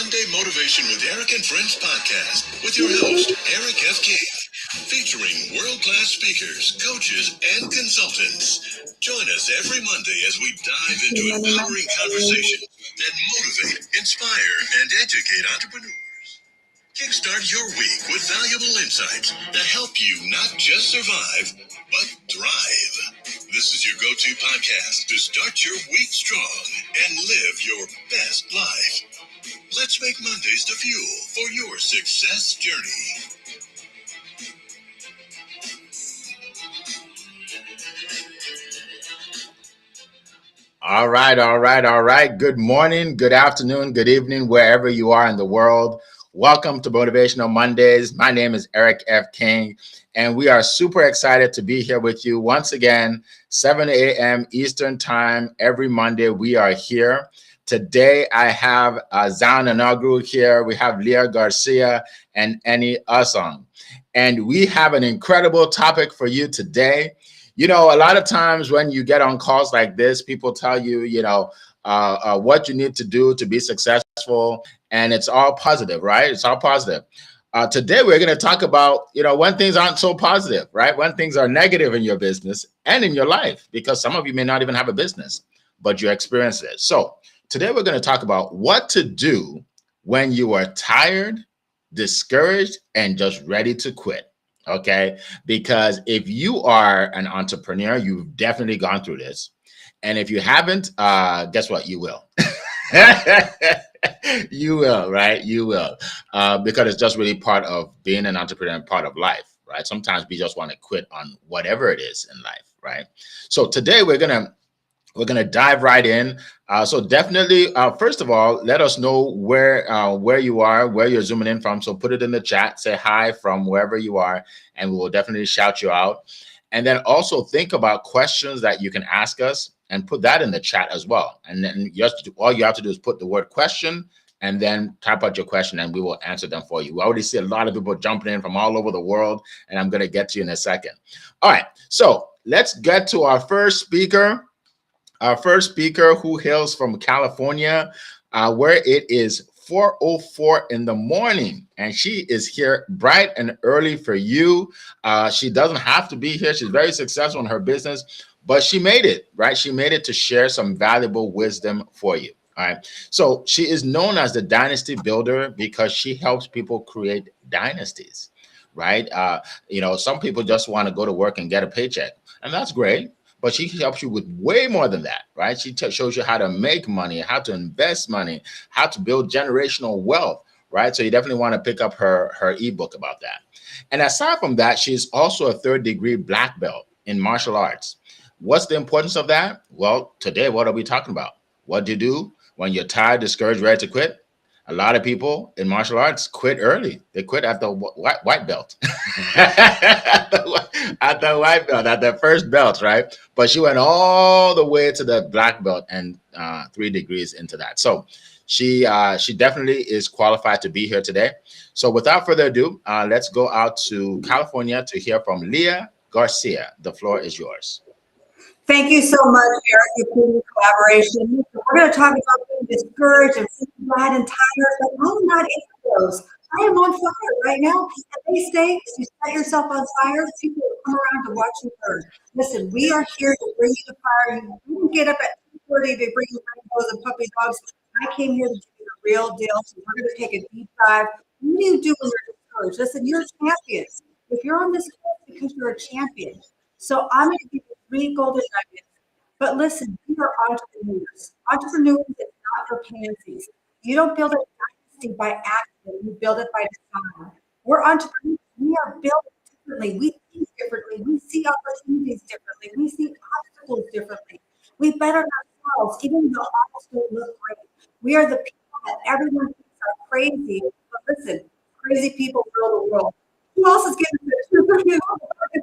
Monday Motivation with Eric and Friends podcast with your host, Eric F. King, featuring world-class speakers, coaches, and consultants. Join us every Monday as we dive into empowering conversations that motivate, inspire, and educate entrepreneurs. Kickstart your week with valuable insights that help you not just survive, but thrive. This is your go-to podcast to start your week strong and live your best life. Let's make Mondays the fuel for your success journey. All right. Good morning, good afternoon, good evening, wherever you are in the world. Welcome to Motivational Mondays. My name is Eric F. King, and we are super excited to be here with you once again, 7 a.m. Eastern Time. Every Monday, we are here. Today, I have Zan Anagru here. We have Leah Garcia and Annie Asong. And we have an incredible topic for you today. You know, a lot of times when you get on calls like this, people tell you, what you need to do to be successful, and it's all positive, right? It's all positive. Today, we're going to talk about, when things aren't so positive, right? When things are negative in your business and in your life, because some of you may not even have a business, but you experience it. So today, we're going to talk about what to do when you are tired, discouraged, and just ready to quit. Okay, because if you are an entrepreneur, you've definitely gone through this. And if you haven't, guess what? You will. You will, right? You will. Because it's just really part of being an entrepreneur and part of life, right? Sometimes we just want to quit on whatever it is in life, right? So today we're gonna dive right in. So definitely, first of all, let us know where you are, where you're zooming in from. So put it in the chat. Say hi from wherever you are, and we will definitely shout you out. And then also think about questions that you can ask us, and put that in the chat as well. And then all you have to do is put the word question, and then type out your question, and we will answer them for you. We already see a lot of people jumping in from all over the world, and I'm gonna get to you in a second. All right, so let's get to our first speaker. Our first speaker, who hails from California, where it is 4:04 in the morning, and she is here bright and early for you. She doesn't have to be here. She's very successful in her business, but she made it, right? She made it to share some valuable wisdom for you. All right. So she is known as the dynasty builder because she helps people create dynasties, right? Some people just want to go to work and get a paycheck, and that's great. But she helps you with way more than that, right? She shows you how to make money, how to invest money, how to build generational wealth, right? So you definitely want to pick up her ebook about that. And aside from that, she's also a third-degree black belt in martial arts. What's the importance of that? Well, today, what are we talking about? What do you do when you're tired, discouraged, ready to quit? A lot of people in martial arts quit early. They quit at the white belt, at the white belt, at the first belt, right? But she went all the way to the black belt and 3 degrees into that. So she definitely is qualified to be here today. So without further ado, let's go out to California to hear from Leah Garcia. The floor is yours. Thank you so much, Eric, for the collaboration. We're going to talk about being discouraged and feeling bad and tired, but I'm not into those. I am on fire right now. And they say if you set yourself on fire, people will come around to watch you burn. Listen, we are here to bring you the fire. You didn't get up at 2:30 to bring you rainbows and puppy dogs. I came here to give you the real deal. So we're going to take a deep dive. What do you do when you're discouraged? Listen, you're champions. If you're on this course, because you're a champion. So I'm going to give you 3 golden nuggets. But listen, we are entrepreneurs. Entrepreneurs is not for pansies. You don't build a dynasty by accident. You build it by design. We're entrepreneurs. We are built differently. We think differently. We see opportunities differently. We see obstacles differently. We bet on ourselves, even though obstacles look great. We are the people that everyone thinks are crazy. But listen, crazy people rule the world. Who else is getting this?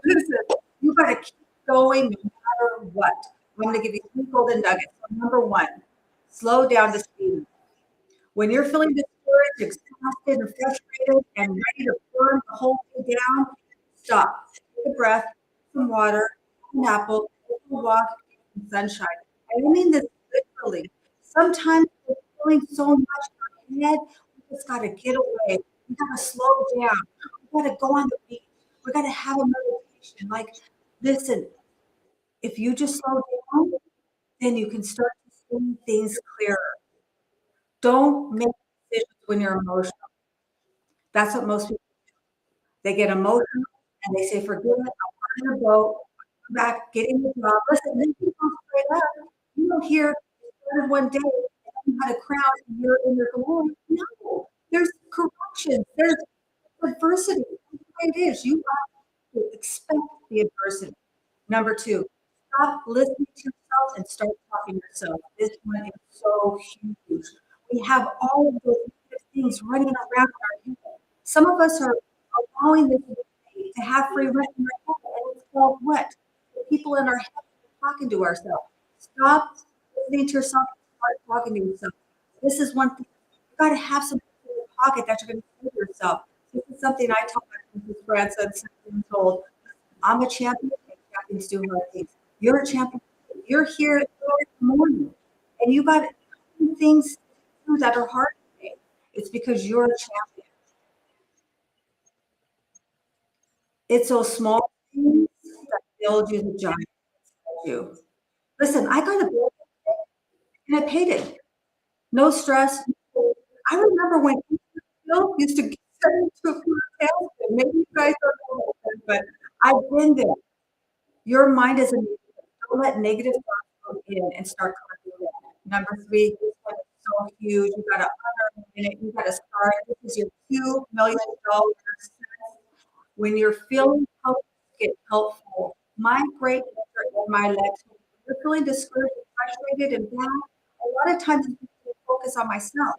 Listen, you got to keep going no matter what. I'm going to give you 3 golden nuggets. So number 1, slow down to speed. When you're feeling discouraged, exhausted, and frustrated, and ready to burn the whole thing down, stop. Take a breath, some water, an apple, take a walk, and sunshine. I mean this literally. Sometimes we're feeling so much in our head, we just got to get away. We got to slow down. We got to go on the beach. We got to have a meditation. Like, listen, if you just slow down, then you can start to see things clearer. Don't make decisions when you're emotional. That's what most people, they get emotional and they say, forget it, I'm on a boat, come back, get in the job. Listen, then people straight up. You don't hear it started one day and you had a crowd and you're in your glory. No, there's corruption, there's adversity. That's the way it is. You have to expect the adversity. Number two, stop listening to yourself and start talking to yourself. This one is so huge. We have all of those negative things running around in our head. Some of us are allowing this to have free rent in our head, and it's called what? The people in our head talking to ourselves. Stop listening to yourself and start talking to yourself. This is one thing. You got to have something in your pocket that you're going to say to yourself. This is something I taught my grandson, 7 years old. I'm a champion, and champions do hard things. You're a champion. You're here in the morning, and you got things that are hard today. It's because you're a champion. It's those small things that build you the giant you. Listen, I got a bill and I paid it. No stress. I remember when bill used to get sent to a tailspin. Maybe you guys don't know that, but I've been there. Your mind is a negative. Don't let negative thoughts come in and start collecting it. Number three, this one is so huge. You gotta honor it. You gotta start. This is your $2 million. When you're feeling helpless, get helpful. My great mentor in my life, when you're feeling discouraged, frustrated, and bad, a lot of times it's because I focus on myself.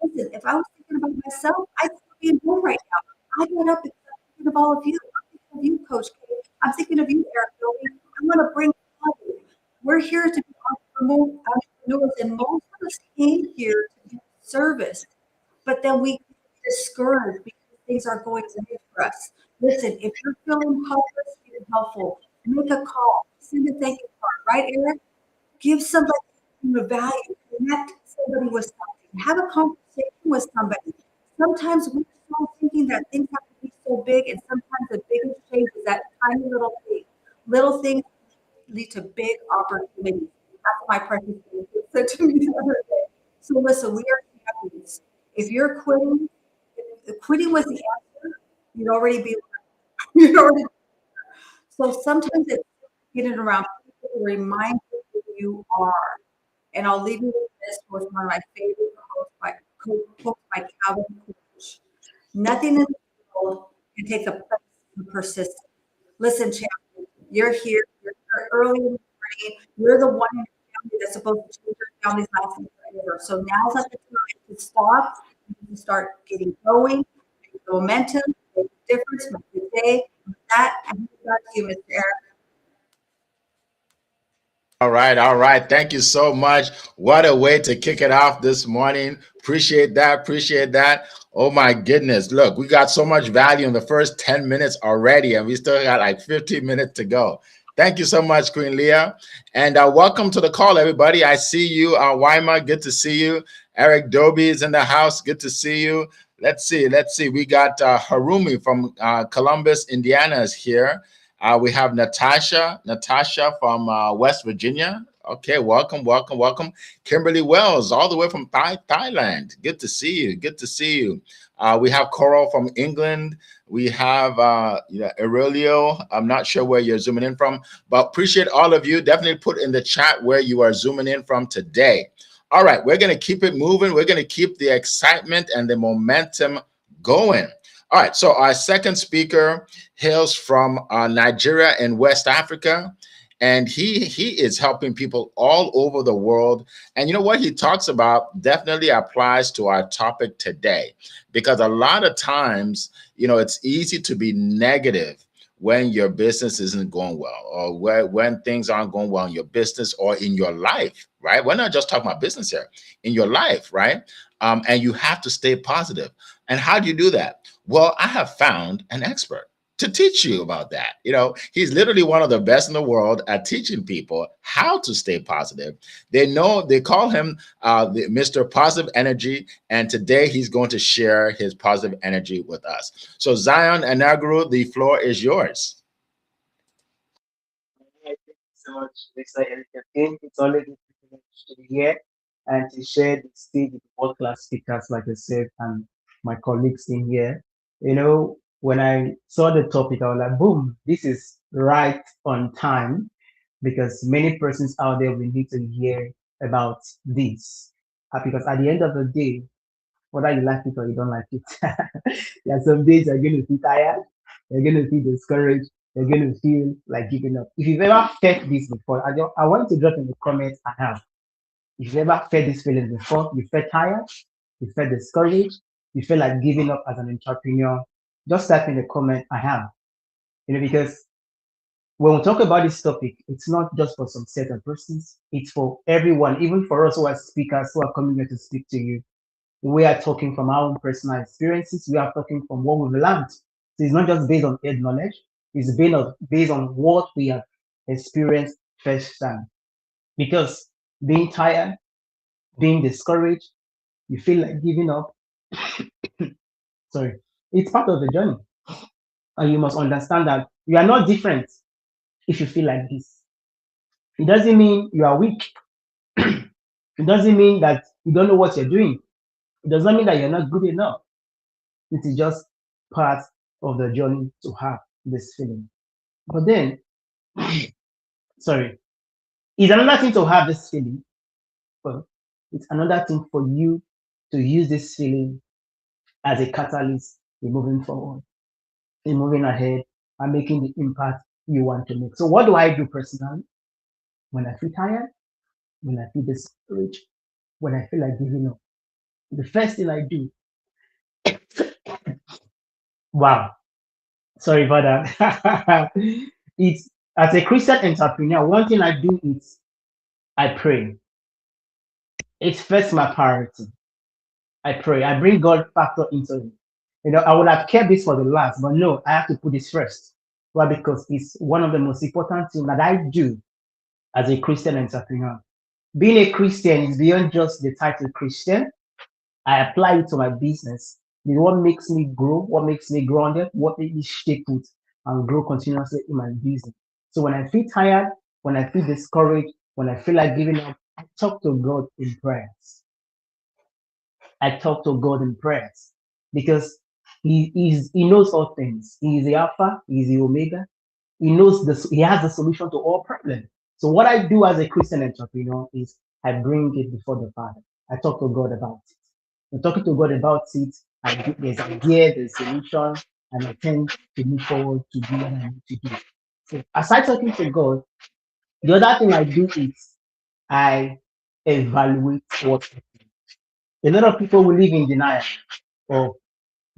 Listen, if I was thinking about myself, I'd still be in home right now. I got up because I'm thinking of all of you. I'm thinking of you, Coach K. I'm thinking of you, Eric Bilby. I want to bring value. We're here to be entrepreneurs, and most of us came here to do service, but then we get discouraged because things aren't going great for us. Listen, if you're feeling helpless, be helpful. Make a call. Send a thank you card, right, Eric? Give somebody the value. Connect somebody with something. Have a conversation with somebody. Sometimes we're so thinking that things have to be so big, and sometimes the biggest change is that tiny little thing. Little things lead to big opportunities. That's what my precious said to me the other day. So listen, we are champions. If you're quitting, if quitting was the answer, you'd already be. You'd already. So sometimes it's getting around people to remind you who you are. And I'll leave you with this with one of my favorite quotes by Calvin Coolidge. Nothing in the world can take the place of persistence. Listen, champion, you're here. You're here early in the morning. You're the one in your family that's supposed to change your family's life forever. So now's not the time to stop. You need to start getting going, make the momentum, make a difference, make the day. With that, I hand it back to you, Mr. Eric. All right, all right. Thank you so much. What a way to kick it off this morning. Appreciate that. Appreciate that. Oh my goodness. Look, we got so much value in the first 10 minutes already, and we still got like 15 minutes to go. Thank you so much, Queen Leah. And welcome to the call, everybody. I see you, Wyma. Good to see you. Eric Doby is in the house. Good to see you. Let's see. Let's see. We got Harumi from Columbus, Indiana is here. We have Natasha from West Virginia. Okay, welcome, welcome, welcome. Kimberly Wells, all the way from Thailand. Good to see you. Good to see you. We have Coral from England. We have Aurelio. I'm not sure where you're zooming in from, but appreciate all of you. Definitely put in the chat where you are zooming in from today. All right, we're going to keep it moving. We're going to keep the excitement and the momentum going. All right, so our second speaker hails from Nigeria in West Africa, and he is helping people all over the world. And you know what he talks about definitely applies to our topic today, because a lot of times, it's easy to be negative when your business isn't going well, or when things aren't going well in your business or in your life, right? We're not just talking about business here, in your life, right? And you have to stay positive. And how do you do that? Well, I have found an expert to teach you about that. You know, he's literally one of the best in the world at teaching people how to stay positive. They call him Mr. Positive Energy, and today he's going to share his positive energy with us. So, Zion and Naguru, the floor is yours. Thank you so much, Mr. Eric. Again, it's always a privilege to be here and to share the stage with world-class speakers like I said and my colleagues in here. When I saw the topic, I was like, boom, this is right on time because many persons out there will need to hear about this. Because at the end of the day, whether you like it or you don't like it. There are some days you're going to feel tired, you're going to feel discouraged, you're going to feel like giving up. If you've ever felt this before, I want to drop in the comments I have. If you've ever felt this feeling before, you felt tired, you felt discouraged, you feel like giving up as an entrepreneur, just type in the comment I have. Because when we talk about this topic, it's not just for some certain persons, it's for everyone, even for us who are speakers who are coming here to speak to you. We are talking from our own personal experiences. We are talking from what we've learned. So it's not just based on head knowledge. It's based on what we have experienced firsthand. Because being tired, being discouraged, you feel like giving up. Sorry, it's part of the journey, and you must understand that you are not different. If you feel like this, it doesn't mean you are weak. It doesn't mean that you don't know what you're doing. It does not mean that you're not good enough. It is just part of the journey to have this feeling. But then, sorry, it's another thing to have this feeling, but it's another thing for you to use this feeling as a catalyst in moving forward, in moving ahead, and making the impact you want to make. So, what do I do personally when I feel tired, when I feel discouraged, when I feel like giving up? The first thing I do, wow, sorry about that. It's as a Christian entrepreneur, one thing I do is I pray. It's first my priority. I pray. I bring God factor into it. I would have kept this for the last, but no, I have to put this first. Why? Because it's one of the most important things that I do as a Christian entrepreneur. Being a Christian is beyond just the title Christian. I apply it to my business. It's what makes me grow, what makes me grounded, what makes me stay put and grow continuously in my business. So when I feel tired, when I feel discouraged, when I feel like giving up, I talk to God in prayers. I talk to God in prayers because He knows all things. He is the Alpha, He is the Omega. He has the solution to all problems. So what I do as a Christian entrepreneur is I bring it before the Father. I talk to God about it. And talking to God about it, there's idea, there's solution, and I tend to move forward to do what I need to do. So aside talking to God, the other thing I do is I evaluate what a lot of people will live in denial or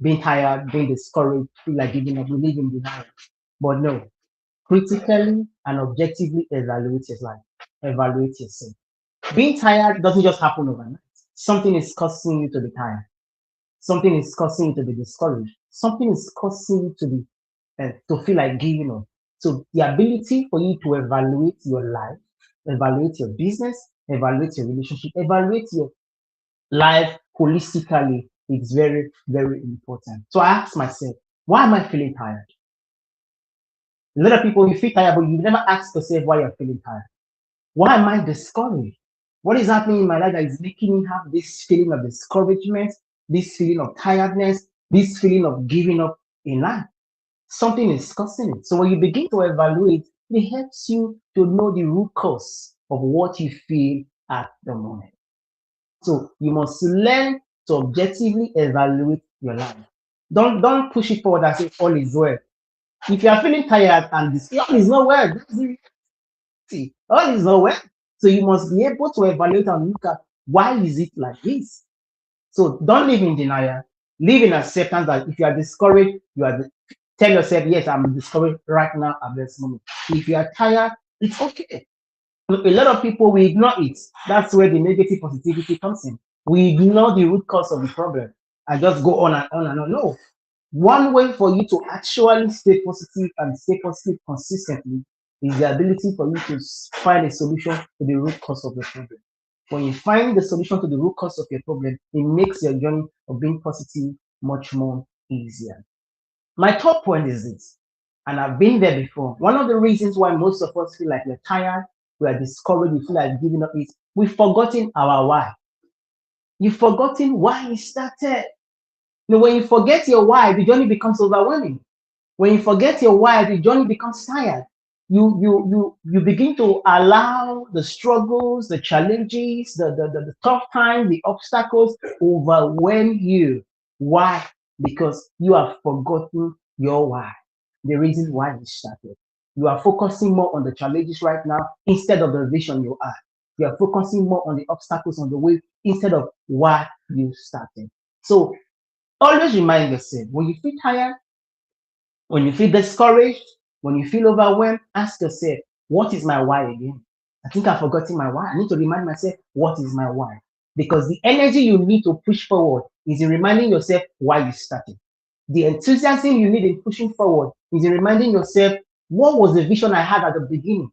being tired, being discouraged, feel like giving up, we live in denial. But no, critically and objectively evaluate your life, evaluate yourself. Being tired doesn't just happen overnight. Something is causing you to be tired. Something is causing you to be discouraged. Something is causing you to feel like giving up. So the ability for you to evaluate your life, evaluate your business, evaluate your relationship, evaluate your life holistically is very, very important. So I ask myself, why am I feeling tired? A lot of people, you feel tired, but you never ask yourself why you're feeling tired. Why am I discouraged? What is happening in my life that is making me have this feeling of discouragement, this feeling of tiredness, this feeling of giving up in life? Something is causing it. So when you begin to evaluate, it helps you to know the root cause of what you feel at the moment. So you must learn to objectively evaluate your life. Don't push it forward and say all is well. If you are feeling tired and this all is not well, that's the reality. All is not well. So you must be able to evaluate and look at why is it like this. So don't live in denial. Live in acceptance that if you are discouraged, tell yourself, yes, I'm discouraged right now at this moment. If you are tired, it's okay. A lot of people we ignore it. That's where the negative positivity comes in. We ignore the root cause of the problem and just go on and on and on. No, One way for you to actually stay positive and stay positive consistently is the ability for you to find a solution to the root cause of the problem. When you find the solution to the root cause of your problem, it makes your journey of being positive much more easier. My third point is this, and I've been there before. One of the reasons why most of us feel like we're tired, we are discouraged, we feel like giving up is we've forgotten our why. You've forgotten why you started. When you forget your why, the journey becomes overwhelming. When you forget your why, the journey becomes tired. You begin to allow the struggles, the challenges, the tough times, the obstacles overwhelm you. Why? Because you have forgotten your why, the reason why you started. You are focusing more on the challenges right now instead of the vision you have. You are focusing more on the obstacles on the way instead of why you started. So always remind yourself when you feel tired, when you feel discouraged, when you feel overwhelmed, ask yourself, what is my why again? I think I've forgotten my why. I need to remind myself, what is my why? Because the energy you need to push forward is in reminding yourself why you started. The enthusiasm you need in pushing forward is in reminding yourself, what was the vision I had at the beginning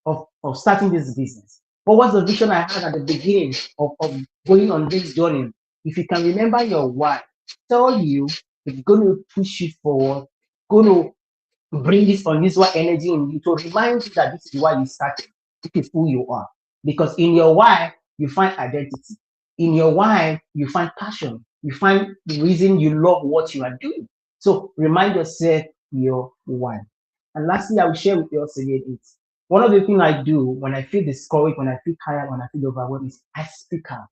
of starting this business? What was the vision I had at the beginning of going on this journey? If you can remember your why, tell you it's going to push you forward, going to bring this unusual energy in you to remind you that this is why you started. This is who you are. Because in your why, you find identity. In your why, you find passion. You find the reason you love what you are doing. So remind yourself your why. And lastly, I will share with you also again it's one of the things I do when I feel discouraged, when I feel tired, when I feel overwhelmed is I speak out.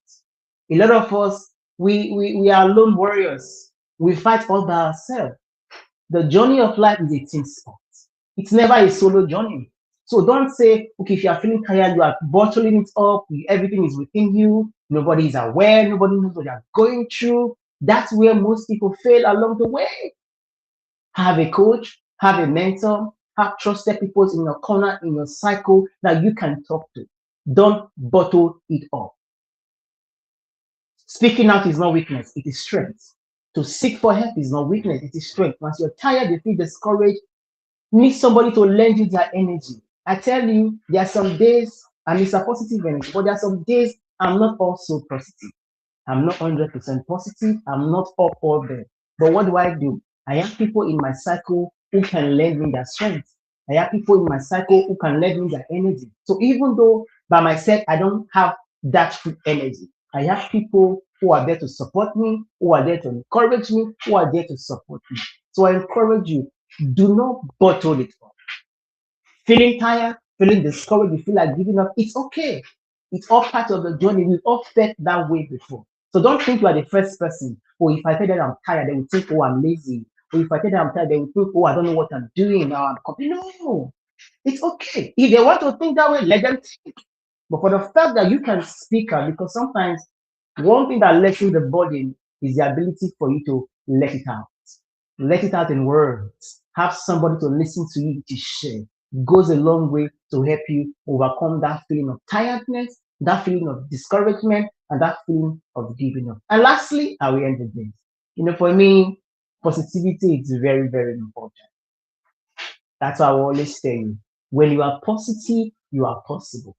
A lot of us, we are lone warriors. We fight all by ourselves. The journey of life is a team sport. It's never a solo journey. So don't say, okay, if you are feeling tired, you are bottling it up, everything is within you, nobody is aware, nobody knows what you are going through. That's where most people fail along the way. Have a coach, have a mentor, have trusted people in your corner, in your cycle that you can talk to. Don't bottle it up. Speaking out is not weakness, it is strength. To seek for help is not weakness, it is strength. Once you're tired, you feel discouraged, need somebody to lend you their energy. I tell you, there are some days, and it's a positive energy, but there are some days I'm not also positive. I'm not 100% positive. I'm not up all there. But what do? I have people in my cycle who can lend me their strength. I have people in my cycle who can lend me their energy. So even though by myself I don't have that full energy, I have people who are there to support me, who are there to encourage me, who are there to support me. So I encourage you, do not bottle it up. Feeling tired, feeling discouraged, you feel like giving up, it's okay. It's all part of the journey. We've all felt that way before. So don't think you are the first person. Or if I tell them I'm tired, they will think, oh, I'm lazy. Or if I tell them I'm tired, they will think, oh, I don't know what I'm doing now. No, it's okay. If they want to think that way, let them think. But for the fact that you can speak out, because sometimes one thing that lessens the burden is the ability for you to let it out. Let it out in words. Have somebody to listen to you to share. Goes a long way to help you overcome that feeling of tiredness, that feeling of discouragement, and that feeling of giving up. And lastly, I will end with this. For me, positivity is very, very important. That's why I will always tell you. When you are positive, you are possible.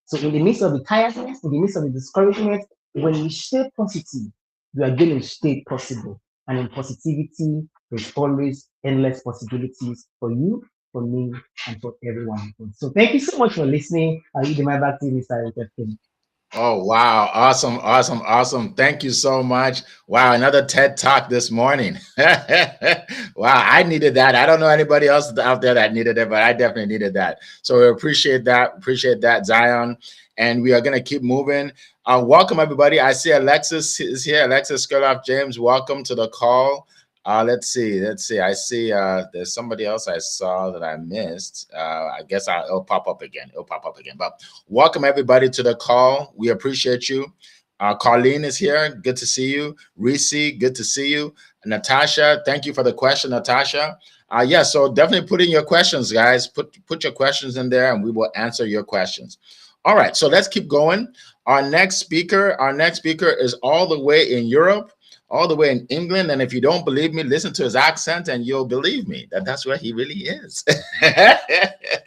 So in the midst of the tiredness, in the midst of the discouragement, when you stay positive, you are going to stay possible. And in positivity, there's always endless possibilities for you, for me, and for everyone. So thank you so much for listening. I'll give my back to you, Mr. Richard. Oh, wow. Awesome, awesome, awesome. Thank you so much. Wow, another TED Talk this morning. Wow, I needed that. I don't know anybody else out there that needed it, but I definitely needed that. So we appreciate that. Appreciate that, Zion. And we are going to keep moving. Welcome, everybody. I see Alexis is here. Alexis Skurloff James, welcome to the call. Let's see. I see there's somebody else I saw that I missed. I guess it'll pop up again. But welcome everybody to the call. We appreciate you. Carlene is here. Good to see you. Reese, good to see you. Natasha, thank you for the question, Natasha. Yeah, so definitely put in your questions, guys. Put your questions in there and we will answer your questions. All right, so let's keep going. Our next speaker is all the way in Europe. all the way in England. And if you don't believe me, listen to his accent and you'll believe me that that's where he really is.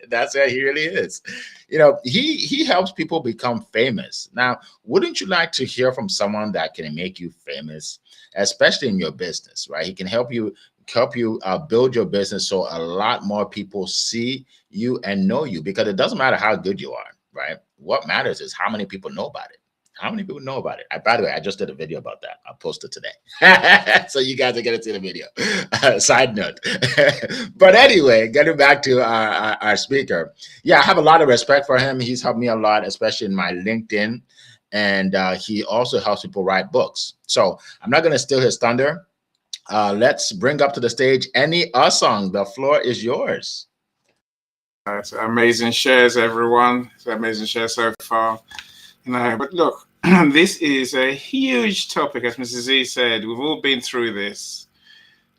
That's where he really is. You know, he helps people become famous. Now, wouldn't you like to hear from someone that can make you famous, especially in your business, right? He can help you build your business so a lot more people see you and know you, because it doesn't matter how good you are, right? What matters is how many people know about it. How many people know about it? By the way, I just did a video about that. I'll post it today. So you guys are going to see the video. Side note. But anyway, getting back to our speaker. Yeah, I have a lot of respect for him. He's helped me a lot, especially in my LinkedIn. And he also helps people write books. So I'm not going to steal his thunder. Let's bring up to the stage Any Usong. The floor is yours. It's amazing shares, everyone. It's amazing shares so far. But look, this is a huge topic, as Mrs. Z said. We've all been through this,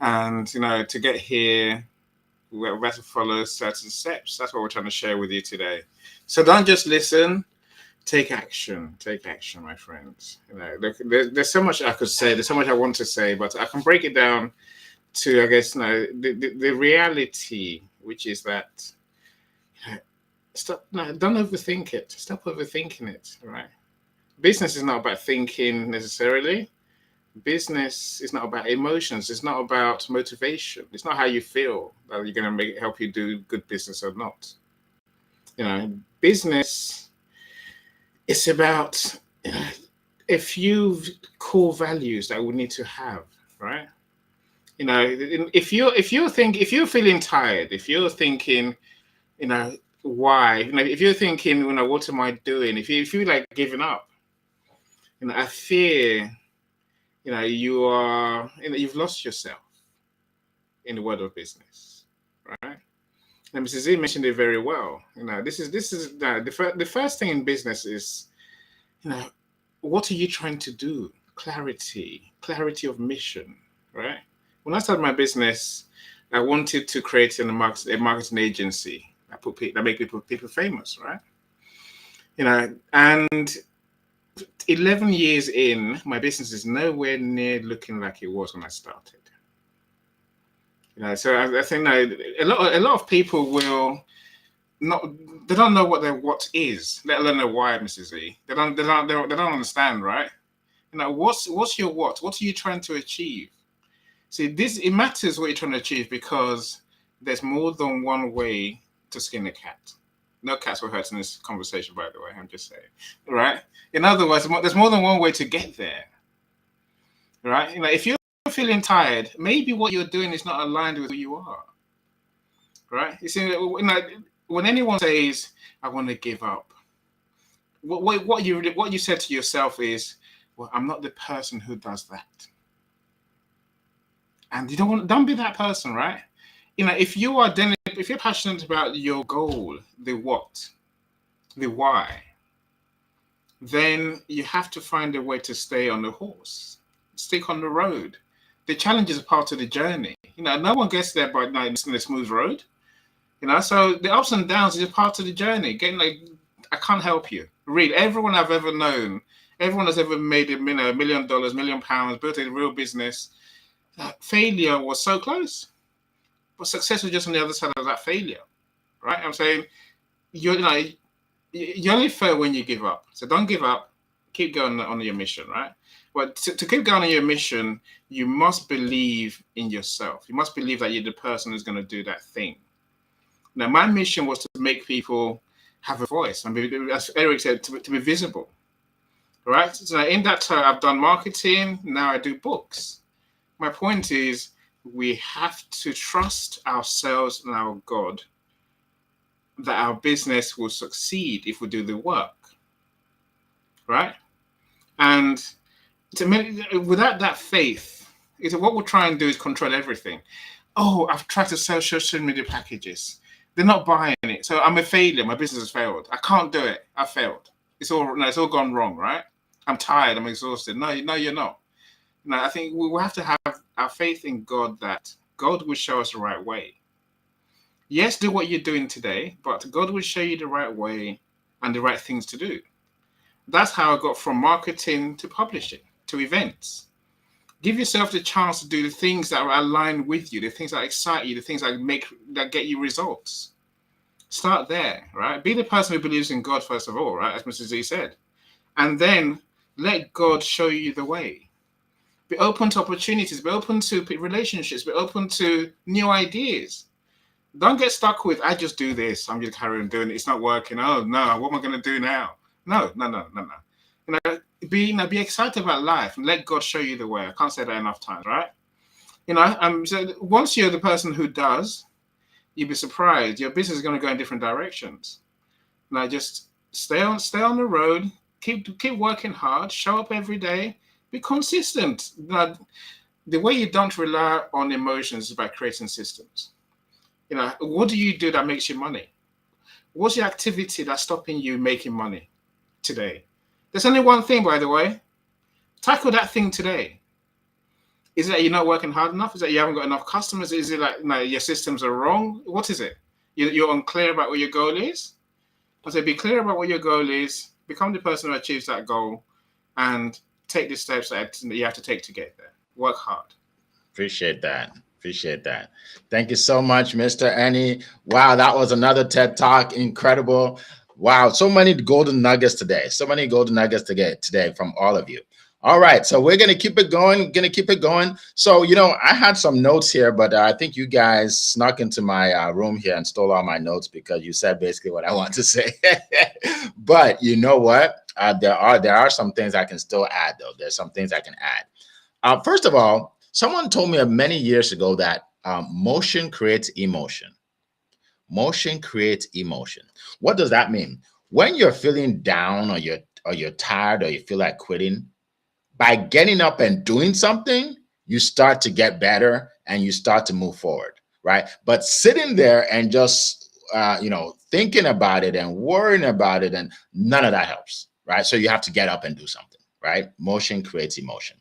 and to get here, we have to follow certain steps. That's what we're trying to share with you today. So don't just listen. Take action. Take action, my friends. Look, there's so much I could say. There's so much I want to say, but I can break it down to, I guess, the reality, which is that don't overthink it. Stop overthinking it. All right. Business is not about thinking necessarily. Business is not about emotions. It's not about motivation. It's not how you feel that you're going to help you do good business or not. Business is about a few core values that we need to have, right? If you're feeling tired, if you're thinking, why, if you're thinking, what am I doing? If you feel like giving up, I fear, you've lost yourself in the world of business, right? And Mrs. Z mentioned it very well. This is the first thing in business is, what are you trying to do? Clarity of mission, right? When I started my business, I wanted to create a marketing agency that make people famous, right? And 11 years in, my business is nowhere near looking like it was when I started. So I think a lot of people will not. They don't know what their what is, let alone know why, Mrs. Z. They don't understand, right? What's your what? What are you trying to achieve? See, it matters what you're trying to achieve, because there's more than one way to skin a cat. No cats were hurt in this conversation, by the way. I'm just saying, right? In other words, there's more than one way to get there, right? If you're feeling tired, maybe what you're doing is not aligned with who you are, right? You see, when anyone says, "I want to give up," what you said to yourself is, "Well, I'm not the person who does that." And you don't be that person, right? If you're passionate about your goal, the what, the why, then you have to find a way to stay on the horse, stick on the road. The challenge is part of the journey. No one gets there by a smooth road. So the ups and downs is part of the journey. I can't help you. Read everyone I've ever known, everyone that's ever made $1 million, £1 million, built a real business. Failure was so close, but success was just on the other side of that failure, right? I'm saying you only fail when you give up. So don't give up. Keep going on your mission, right? But to keep going on your mission, you must believe in yourself. You must believe that you're the person who's going to do that thing. Now, my mission was to make people have a voice, and as Eric said, to be visible, right? So in that time, I've done marketing. Now I do books. My point is, we have to trust ourselves and our God that our business will succeed if we do the work, right? And without that faith, what we'll try and do is control everything. Oh, I've tried to sell social media packages. They're not buying it. So I'm a failure. My business has failed. I can't do it. I failed. It's all gone wrong, right? I'm tired. I'm exhausted. No, you're not. I think we will have to have our faith in God that God will show us the right way. Yes, do what you're doing today, but God will show you the right way and the right things to do. That's how I got from marketing to publishing to events. Give yourself the chance to do the things that are aligned with you, the things that excite you, the things that get you results. Start there, right? Be the person who believes in God first of all, right? As Mr. Z said. And then let God show you the way. Be open to opportunities, be open to relationships, be open to new ideas. Don't get stuck with, I just do this, I'm just carrying on doing it, it's not working. Oh no, what am I going to do now? No. Be excited about life and let God show you the way. I can't say that enough times, right? So once you're the person who does, you'd be surprised. Your business is going to go in different directions. Now, just stay on the road. Keep working hard. Show up every day. Be consistent. Now, the way you don't rely on emotions is by creating systems. What do you do that makes you money? What's your activity that's stopping you making money today? There's only one thing, by the way. Tackle that thing today. Is it that you're not working hard enough? Is it that you haven't got enough customers? Is it like your systems are wrong? What is it? You're unclear about what your goal is? I say be clear about what your goal is, become the person who achieves that goal, and take the steps that you have to take to get there. Work hard. Appreciate that. Appreciate that. Thank you so much, Mr. Annie. Wow, that was another TED Talk. Incredible. Wow, so many golden nuggets today. So many golden nuggets to get today from all of you. All right, so we're gonna keep it going. So I had some notes here, but I think you guys snuck into my room here and stole all my notes because you said basically what I want to say. But you know what? There are some things I can still add, though. There's some things I can add. First of all, someone told me many years ago that motion creates emotion. Motion creates emotion. What does that mean? When you're feeling down or you're tired or you feel like quitting, by getting up and doing something, you start to get better and you start to move forward, right? But sitting there and just thinking about it and worrying about it, and none of that helps, right? So you have to get up and do something, right? Motion creates emotion.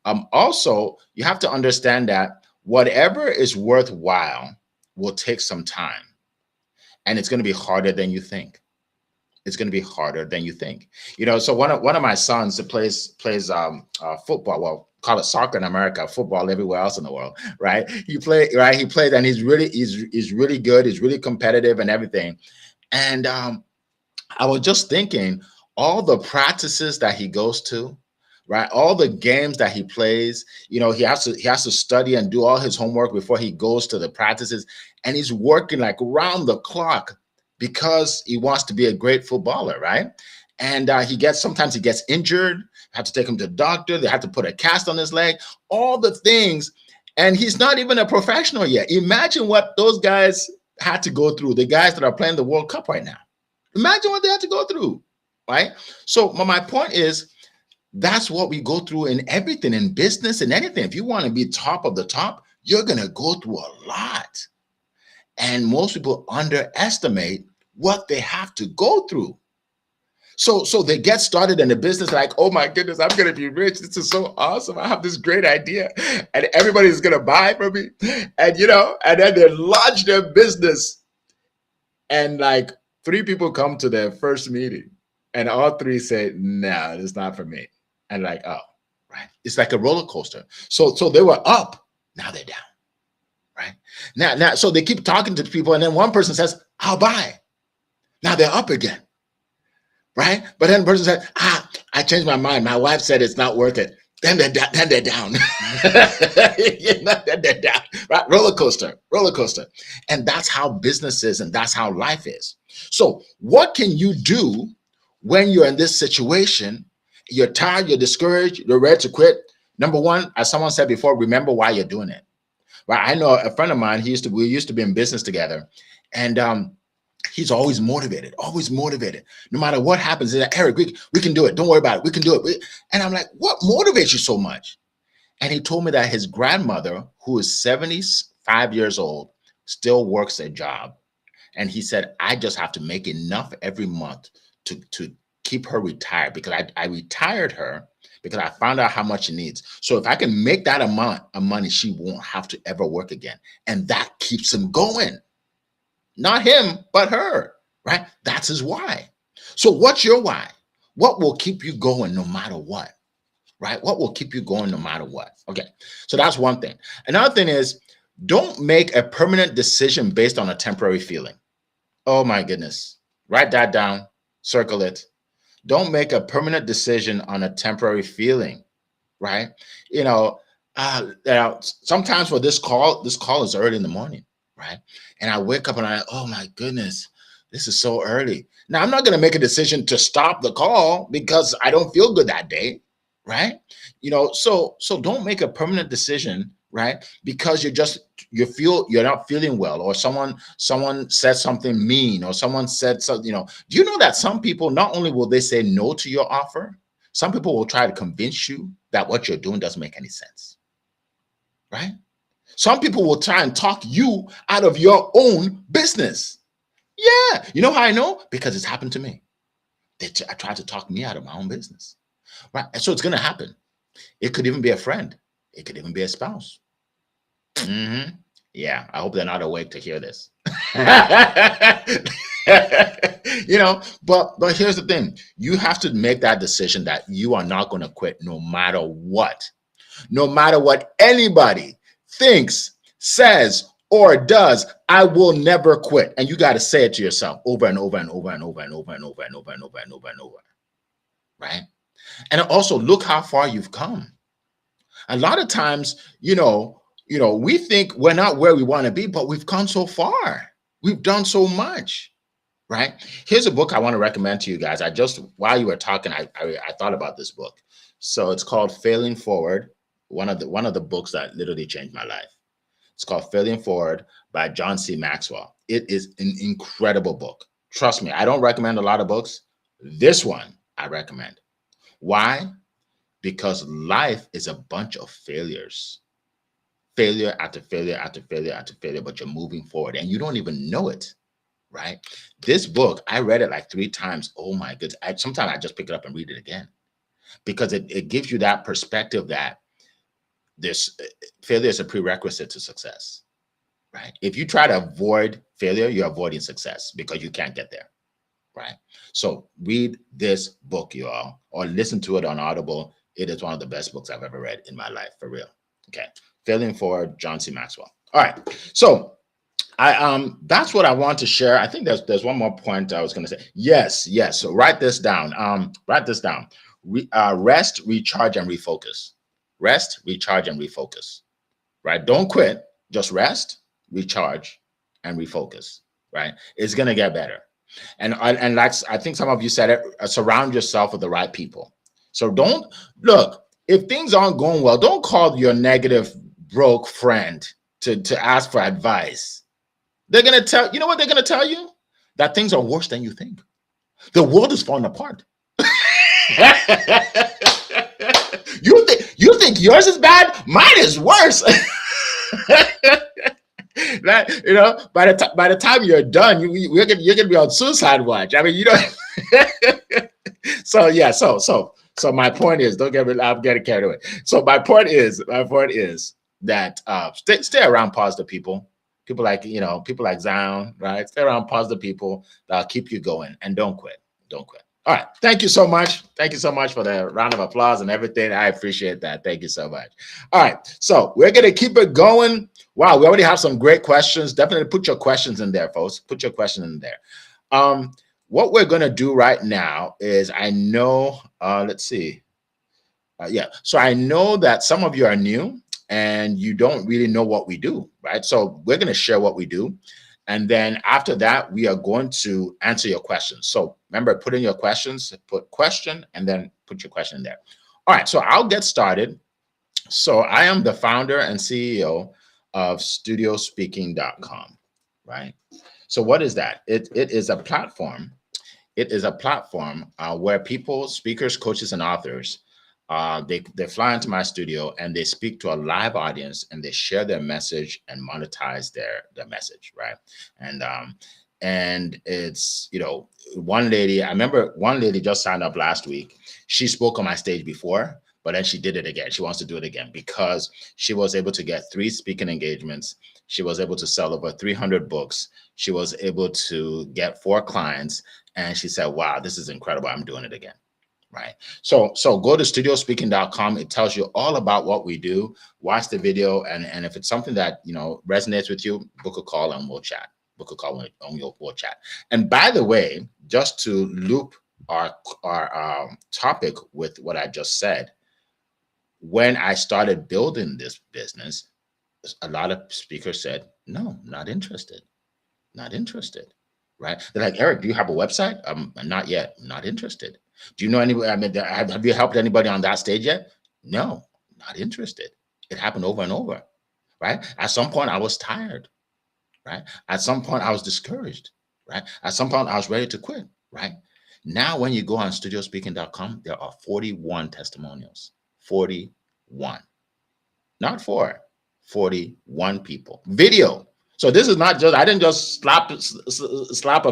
Also, you have to understand that whatever is worthwhile will take some time, and it's going to be harder than you think. It's going to be harder than you think. So one of my sons that plays football. Well, call it soccer in America, football everywhere else in the world, right? He played, and he's really good. He's really competitive and everything. And I was just thinking, all the practices that he goes to, right? All the games that he plays, he has to study and do all his homework before he goes to the practices, and he's working like round the clock because he wants to be a great footballer, right? And sometimes he gets injured, have to take him to the doctor, they have to put a cast on his leg, all the things, and he's not even a professional yet. Imagine what those guys had to go through, the guys that are playing the World Cup right now. Imagine what they had to go through, right? So my point is, that's what we go through in everything, in business and anything. If you want to be top of the top, you're going to go through a lot. And most people underestimate what they have to go through. So they get started in the business like, oh my goodness, I'm going to be rich. This is so awesome. I have this great idea and everybody's going to buy from me. And, and then they launch their business and like 3 people come to their first meeting and all 3 say, no, it's not for me. And like, oh, right. It's like a roller coaster. So they were up. Now they're down. Right. Now, so they keep talking to people, and then one person says, I'll buy. Now they're up again. Right. But then the person said, I changed my mind. My wife said it's not worth it. Then they're down. Then they're down. Right. Roller coaster. And that's how business is, and that's how life is. So what can you do when you're in this situation? You're tired, you're discouraged, you're ready to quit. Number one, as someone said before, remember why you're doing it. Right? I know a friend of mine, we used to be in business together, and he's always motivated. No matter what happens, he's like, Eric, we can do it. Don't worry about it. We can do it. And I'm like, what motivates you so much? And he told me that his grandmother, who is 75 years old, still works a job. And he said, I just have to make enough every month to keep her retired, because I retired her because I found out how much she needs. So if I can make that amount of money, she won't have to ever work again. And that keeps him going. Not him, but her, right? That's his why. So what's your why? What will keep you going no matter what? right? What will keep you going no matter what? Okay, so that's one thing. Another thing is, don't make a permanent decision based on a temporary feeling. Oh my goodness. Write that down, circle it. Don't make a permanent decision on a temporary feeling, right? You know, sometimes for this call is early in the morning, right? And I wake up and oh my goodness, this is so early. Now I'm not going to make a decision to stop the call because I don't feel good that day, right? So don't make a permanent decision, right? Because you're not feeling well, or someone said something mean, or someone said something. Do you know that some people, not only will they say no to your offer, some people will try to convince you that what you're doing doesn't make any sense, right? Some people will try and talk you out of your own business. Yeah. You know how I know? Because it's happened to me. They tried to talk me out of my own business, right? And so it's going to happen. It could even be a friend. It could even be a spouse. Yeah, I hope they're not awake to hear this. But here's the thing. You have to make that decision that you are not going to quit no matter what. No matter what anybody thinks, says, or does, I will never quit. And you got to say it to yourself over and over and over and over and over and over and over and over and over and over. Right? And also look how far you've come. A lot of times, we think we're not where we want to be, but we've come so far. We've done so much, right? Here's a book I want to recommend to you guys. While you were talking, I thought about this book. So it's called Failing Forward. One of the books that literally changed my life. It's called Failing Forward by John C. Maxwell. It is an incredible book. Trust me, I don't recommend a lot of books. This one I recommend. Why? Because life is a bunch of failures. Failure after failure after failure after failure, but you're moving forward and you don't even know it, right? This book, I read it like 3 times. Oh my goodness. Sometimes I just pick it up and read it again because it gives you that perspective that this failure is a prerequisite to success, right? If you try to avoid failure, you're avoiding success because you can't get there, right? So read this book, you all, or listen to it on Audible. It is one of the best books I've ever read in my life, for real. Okay. Failing Forward, John C. Maxwell. All right. So that's what I want to share. I think there's one more point I was going to say. Yes. So write this down. Rest, recharge, and refocus. Rest, recharge, and refocus. Right? Don't quit. Just rest, recharge, and refocus. Right? It's going to get better. And like I think some of you said it, surround yourself with the right people. So don't look, if things aren't going well, don't call your negative broke friend to ask for advice. They're going to tell you know what they're going to tell you? That things are worse than you think. The world is falling apart. You think yours is bad? Mine is worse. That by the time you're done, you're gonna be on suicide watch. I mean, So my point is, don't get me. I'm getting carried away. So my point is that stay around positive people. People like Zion, right? Stay around positive people that'll keep you going, and don't quit. Don't quit. All right. Thank you so much. Thank you so much for the round of applause and everything. I appreciate that. Thank you so much. All right. So we're going to keep it going. Wow. We already have some great questions. Definitely put your questions in there, folks. Put your question in there. What we're going to do right now is let's see. So I know that some of you are new and you don't really know what we do, right? So we're going to share what we do. And then after that, we are going to answer your questions. So remember, put in your questions, put question, and then put your question in there. All right, so I'll get started. So I am the founder and CEO of studiospeaking.com, right? So what is that? It is a platform. It is a platform where people, speakers, coaches, and authors, they fly into my studio and they speak to a live audience and they share their message and monetize their message, right? And it's one lady. I remember one lady just signed up last week. She spoke on my stage before, but then she did it again. She wants to do it again because she was able to get 3 speaking engagements. She was able to sell over 300 books. She was able to get 4 clients, and she said, "Wow, this is incredible. I'm doing it again." right? So go to studiospeaking.com. It tells you all about what we do. Watch the video, and if it's something that resonates with you, book a call and we'll chat. Book a call and we'll chat. And by the way, just to loop our topic with what I just said, when I started building this business, a lot of speakers said, "No, not interested, not interested." Right? They're like, "Eric, do you have a website?" Not yet. Not interested. Do you know anybody? I mean, have you helped anybody on that stage yet? No, not interested. It happened over and over. Right? At some point, I was tired. Right? At some point, I was discouraged. Right? At some point, I was ready to quit. Right? Now, when you go on studiospeaking.com, there are 41 testimonials. 41. Not four, 41 people. Video. So this is not just, I didn't just slap a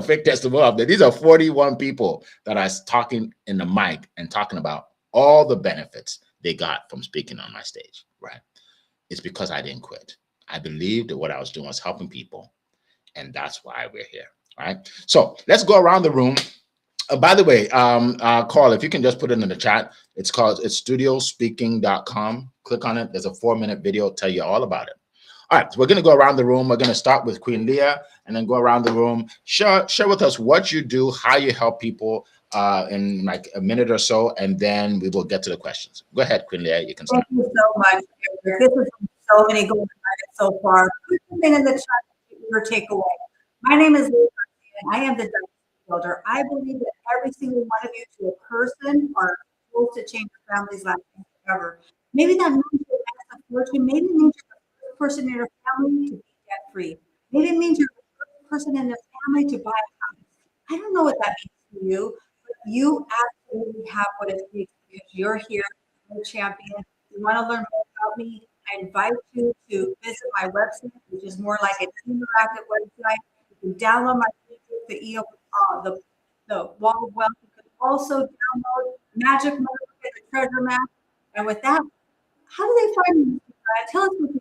fake testimonial up there. These are 41 people that are talking in the mic and talking about all the benefits they got from speaking on my stage, right? It's because I didn't quit. I believed that what I was doing was helping people, and that's why we're here, right? So let's go around the room. By the way, Carl, if you can just put it in the chat, it's studiospeaking.com. Click on it. There's a 4-minute video, tell you all about it. All right, so we're going to go around the room. We're going to start with Queen Leah and then go around the room. Share with us what you do, how you help people in like a minute or so, and then we will get to the questions. Go ahead, Queen Leah. You can start. Thank you so much, Eric. This is so many golden nuggets so far. Put something in the chat, your takeaway. My name is Lisa, and I am the Dynasty Builder. I believe that every single one of you to a person are tools to change your family's life forever. Maybe that means you're a fortune. Maybe it means you're the first person in your family to be debt free. Maybe it means you're the first person in their family to buy a house. I don't know what that means to you, but you absolutely have what it takes because you're here, you're a champion. You want to learn more about me, I invite you to visit my website, which is more like an interactive website. You can download my ebook, the Wall of Wealth. You can also download Magic Mother and the Treasure Map. And with that, how do they find you? Tell us what you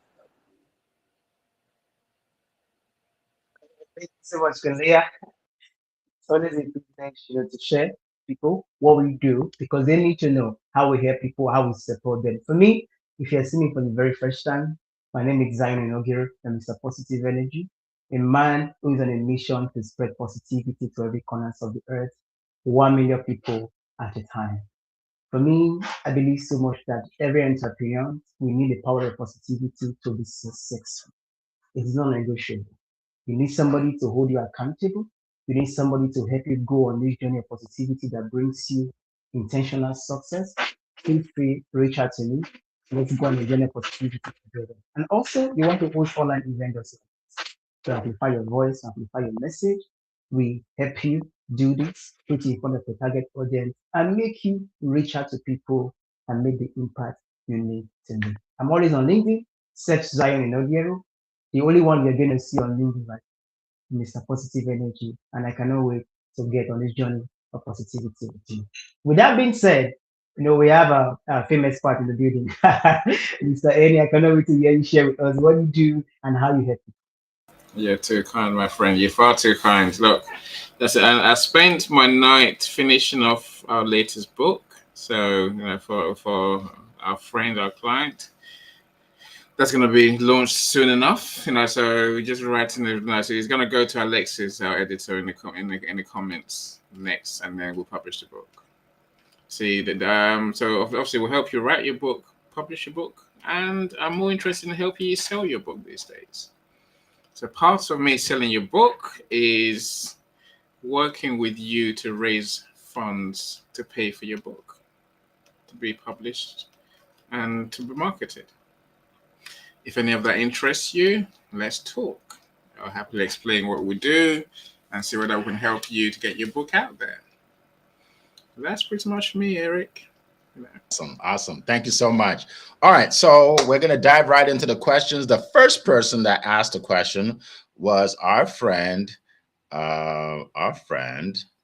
Thank you so much, Leah. It's always a good thing, to share people what we do because they need to know how we help people, how we support them. For me, if you're seeing me for the very first time, my name is Zion Inogir. I'm Mr. Positive Energy, a man who is on a mission to spread positivity to every corner of the earth, 1 million people at a time. For me, I believe so much that every entrepreneur, we need the power of positivity to be successful. It is not negotiable. You need somebody to hold you accountable. You need somebody to help you go on this journey of positivity that brings you intentional success. Feel free to reach out to me. Let's go on a journey of positivity together. And also, you want to host online events to amplify your voice, amplify your message. We help you do this, put you in front of the target audience, and make you reach out to people and make the impact you need to make. I'm always on LinkedIn. Search Zion in Odiero. The only one you're going to see on LinkedIn, right? Mr. Positive Energy, and I cannot wait to get on this journey of positivity with you. With that being said, we have a famous part in the building. Mr. Eddie, I cannot wait to hear you share with us what you do and how you help people. You're too kind, my friend. You're far too kind. Look, that's it. And I spent my night finishing off our latest book. So, for our friend, our client, that's going to be launched soon enough. So we're just writing it now. So he's going to go to Alexis, our editor, in the comments next, and then we'll publish the book. See that. So obviously we'll help you write your book, publish your book, and I'm more interested in helping you sell your book these days. So part of me selling your book is working with you to raise funds to pay for your book, to be published, and to be marketed. If any of that interests you, let's talk. I'll happily explain what we do and see whether we can help you to get your book out there. That's pretty much me, Eric. Awesome. Thank you so much. All right, so we're going to dive right into the questions. The first person that asked a question was our friend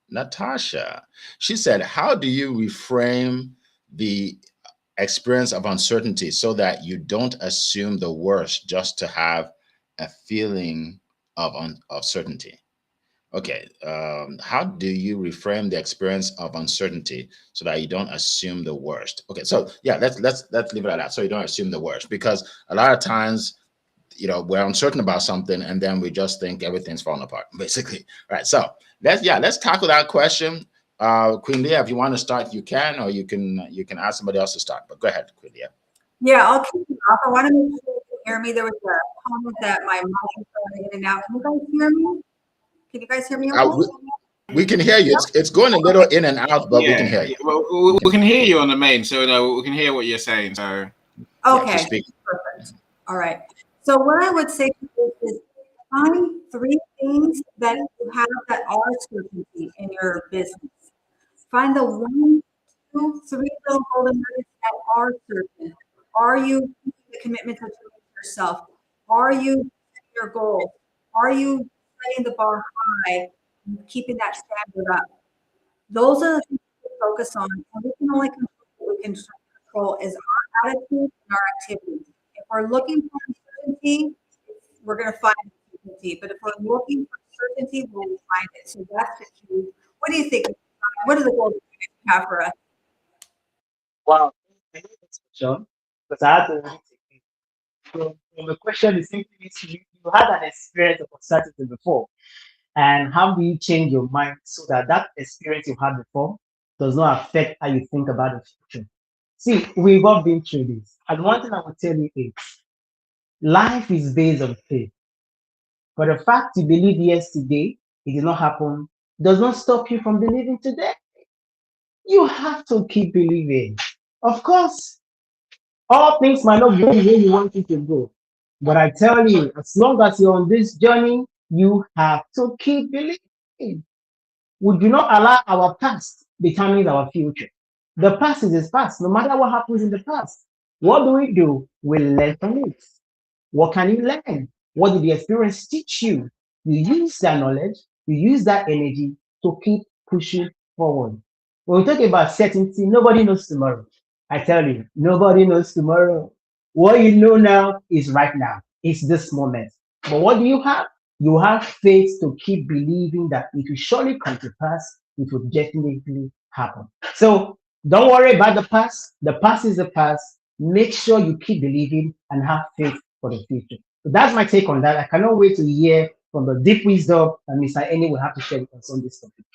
Natasha. She said, how do you reframe the experience of uncertainty so that you don't assume the worst just to have a feeling of certainty? Okay. How do you reframe the experience of uncertainty so that you don't assume the worst? Okay. So yeah, let's leave it at that. So you don't assume the worst, because a lot of times, we're uncertain about something and then we just think everything's falling apart, basically. Right. So let's tackle that question. Queen Leah, if you want to start, you can, or you can ask somebody else to start. But go ahead, Queen Leah. Yeah, I'll keep it off. I want to make sure you can hear me. There was a comment that my mic is going in and out. Can you guys hear me? Can you guys hear me Uh, okay? we, we can hear you. It's going a little in and out, but we can Yeah, hear you. yeah. Well, We we can, can hear you on the main, so we can hear what you're saying. So yeah, just Okay, speak. perfect. All right. So what I would say to this is find three things that you have that are certainty in your business. Find the one, two, three little golden nuggets that are certain. Are you keeping the commitment that you make to yourself? Are you setting your goals? Are you setting the bar high and keeping that standard up? Those are the things to focus on. And we can only control what we can control is our attitude and our activities. If we're looking for uncertainty, we're going to find uncertainty. But if we're looking for certainty, we'll find it. So that's the key. What do you think? What are the goals that you have for us? Wow. Thank you, John. Because I had to really take it. From the question is simply this, you had an experience of uncertainty before. And how do you change your mind so that that experience you had before does not affect how you think about the future? See, we've all been through this. And one thing I will tell you is life is based on faith. But the fact you believe yesterday, it did not happen, does not stop you from believing today. You have to keep believing. Of course, all things might not go the way you want it to go. But I tell you, as long as you're on this journey, you have to keep believing. We do not allow our past determine our future. The past is past, no matter what happens in the past. What do? We learn from it. What can you learn? What did the experience teach you? You use that knowledge, you use that energy to keep pushing forward. When we talk about certainty, nobody knows tomorrow. I tell you, nobody knows tomorrow. What you know now is right now, it's this moment. But what do you have? You have faith to keep believing that it will surely come to pass, it will definitely happen. So don't worry about the past. The past is the past. Make sure you keep believing and have faith for the future. So that's my take on that. I cannot wait to hear from the deep wisdom that Mr. Eni will have to share with us on this topic.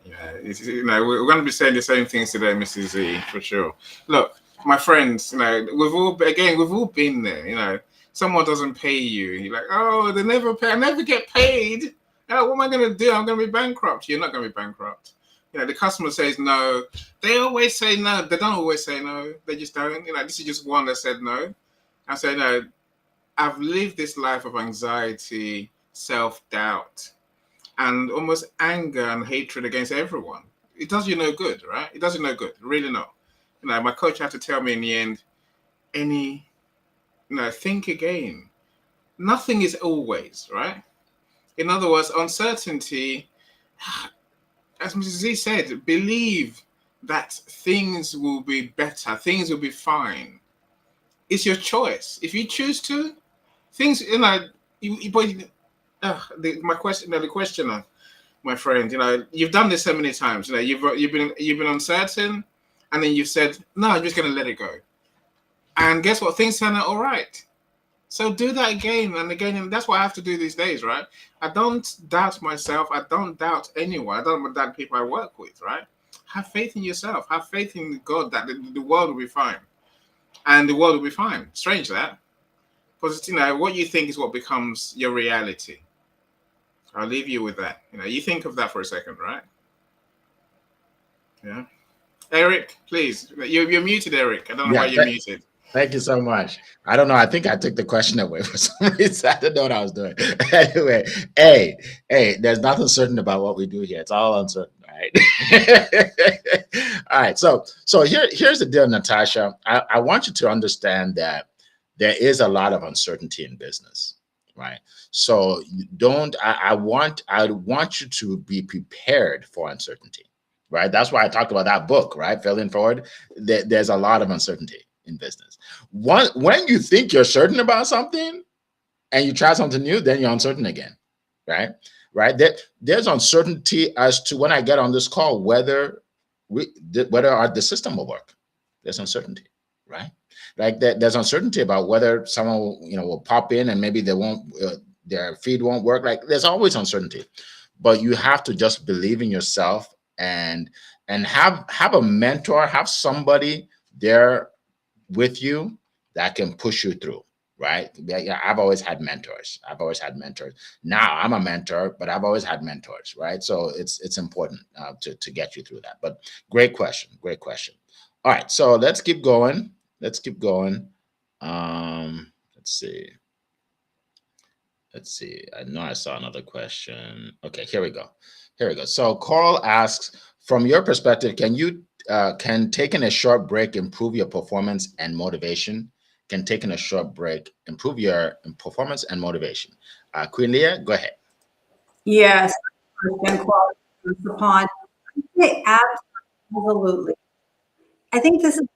yeah, we're going to be saying the same things today, Mrs. Z, for sure. Look, my friends, we've all been there. Someone doesn't pay you, and you're like, oh, they never pay. I never get paid. What am I going to do? I'm going to be bankrupt. You're not going to be bankrupt. The customer says no. They always say no. They don't always say no. They just don't. This is just one that said no. I said no. I've lived this life of anxiety, self-doubt, and almost anger and hatred against everyone. It does you no good, right? It does you no good, really not. My coach had to tell me in the end, think again. Nothing is always, right? In other words, uncertainty, as Mrs. Z said, believe that things will be better, things will be fine. It's your choice. If you choose to, things, but my question, the questioner, my friend, you've done this so many times. You've been uncertain, and then you've said, no, I'm just gonna let it go. And guess what? Things turn out all right. So do that again and again, and that's what I have to do these days, right? I don't doubt myself. I don't doubt anyone. I don't doubt people I work with, right? Have faith in yourself. Have faith in God that the world will be fine, and the world will be fine. Strange that, because what you think is what becomes your reality. I'll leave you with that. You think of that for a second, right? Yeah. Eric, please. You're muted, Eric. I don't know why Yeah. you're muted. Thank you so much. I don't know. I think I took the question away for some reason. I didn't know what I was doing. Anyway, hey, there's nothing certain about what we do here. It's all uncertain, right? All right. So here's the deal, Natasha. I want you to understand that there is a lot of uncertainty in business, right? So don't. I want you to be prepared for uncertainty, right? That's why I talked about that book, right? Failing Forward. There's a lot of uncertainty in business. When you think you're certain about something and you try something new, then you're uncertain again, right? right? There's uncertainty as to when I get on this call whether the system will work. There's uncertainty, right? Like there's uncertainty about whether someone will pop in and maybe they won't their feed won't work. Like there's always uncertainty, but you have to just believe in yourself and have a mentor, have somebody there with you that can push you through, right? Yeah, I've always had mentors. Now I'm a mentor, but I've always had mentors, right? So it's important to get you through that. But great question. All right, so let's keep going. Let's see. I know I saw another question. Okay, here we go. So Coral asks, from your perspective, can taking a short break improve your performance and motivation? Can taking a short break improve your performance and motivation? Queen Leah, go ahead. Yes, question quality upon. I say absolutely. I think this is the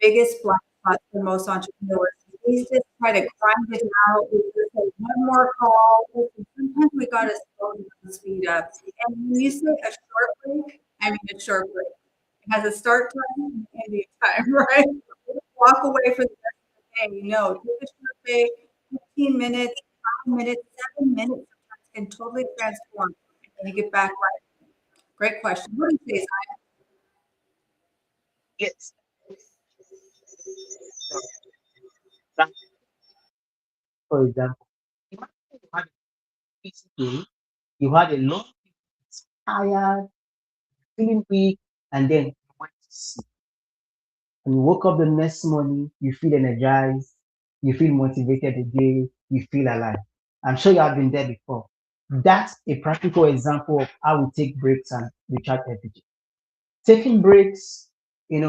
biggest blind spot for most entrepreneurs. We just try to grind it out. We just say one more call. Sometimes we got to slow down and speed up. And when you say a short break, I mean a short break. It has a start time and an ending time, right? Walk away for the rest of the day. No, take a short break, 15 minutes, 5 minutes, 7 minutes sometimes can totally transform. And you get back right. Great question. What do you say, Yes. That, for example, imagine you had a busy day, you had a long tired, feeling weak, and then you went to sleep. And you woke up the next morning, you feel energized, you feel motivated again, you feel alive. I'm sure you have been there before. That's a practical example of how we take breaks and recharge energy. Taking breaks,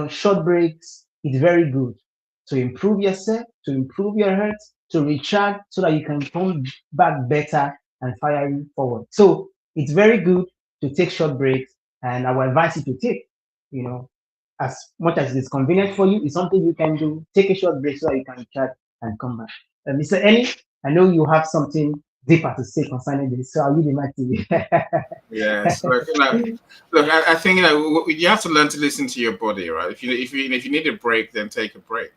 short breaks, is very good to improve yourself, to improve your health, to recharge so that you can come back better and firing forward. So it's very good to take short breaks, and I would advise you to take, you know, as much as it's convenient for you, it's something you can do. Take a short break so that you can recharge and come back. Mr. Eni, I know you have something deeper to say concerning this, so I'll leave the mic to Yes, you. look. I think you have to learn to listen to your body, right? If you need a break, then take a break.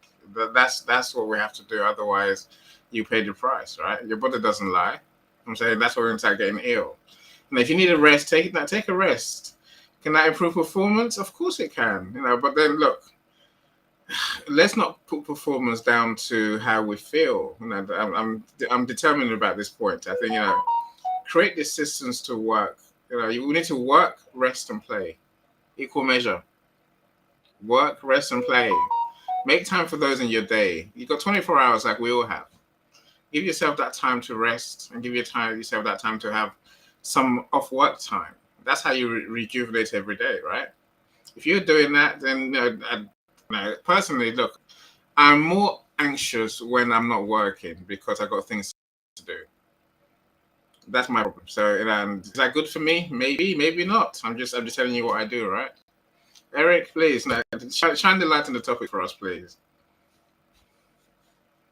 That's what we have to do. Otherwise, you pay the price, right? Your body doesn't lie. I'm saying that's why we're going to start getting ill. And if you need a rest, take a rest. Can that improve performance? Of course it can. But then look, let's not put performance down to how we feel. I'm determined about this point. I think create the systems to work. You need to work, rest, and play. Equal measure. Work, rest, and play. Make time for those in your day. You've got 24 hours like we all have. Give yourself that time to rest and give yourself that time to have some off work time. That's how you rejuvenate every day, right? If you're doing that, then personally, look, I'm more anxious when I'm not working because I got things to do. That's my problem. So, and is that good for me? Maybe, maybe not. I'm just telling you what I do, right? Eric, please, shine the light on the topic for us, please.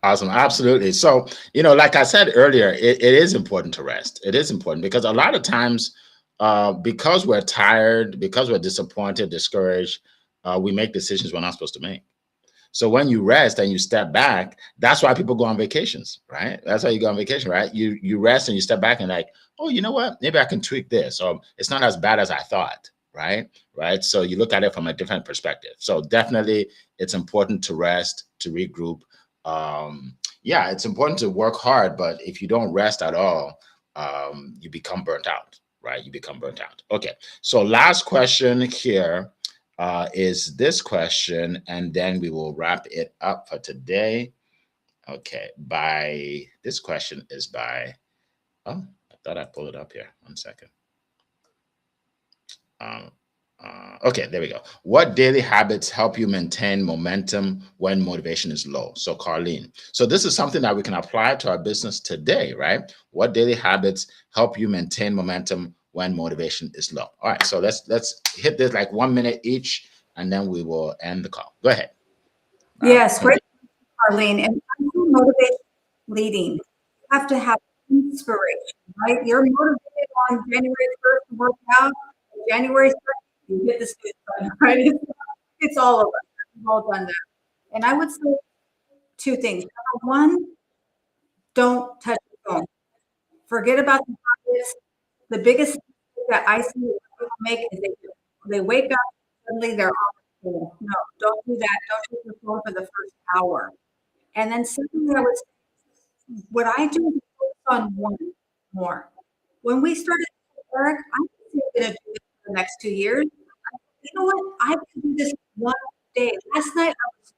Awesome. Absolutely. So, like I said earlier, it is important to rest. It is important because a lot of times, because we're tired, because we're disappointed, discouraged, we make decisions we're not supposed to make. So when you rest and you step back, that's why people go on vacations, right? That's why you go on vacation, right? You rest and you step back and like, oh, you know what? Maybe I can tweak this, or it's not as bad as I thought, right? Right. So you look at it from a different perspective. So definitely, it's important to rest, to regroup. Yeah, it's important to work hard, but if you don't rest at all, you become burnt out, right? You become burnt out. Okay. So last question here is this question, and then we will wrap it up for today. Okay, this question is by, oh, I thought I pulled it up here. One second. Okay, there we go. What daily habits help you maintain momentum when motivation is low? So, Carlene. So, this is something that we can apply to our business today, right? What daily habits help you maintain momentum when motivation is low? All right, so let's hit this like 1 minute each, and then we will end the call. Go ahead. Yes, great, Arlene. And motivation leading. You have to have inspiration, right? You're motivated on January 1st to work out. January 2nd, you hit the snooze button, right? It's all of us. We've all done that. And I would say two things. Number one, don't touch the phone. Forget about the habits. The biggest mistake that I see people make is they wake up, suddenly they're on the phone. No, don't do that. Don't take the phone for the first hour. And then secondly, I would say, what I do is focus on one more. When we started Eric, I'm going to do this for the next 2 years. You know what? I can do this one day. Last night I was so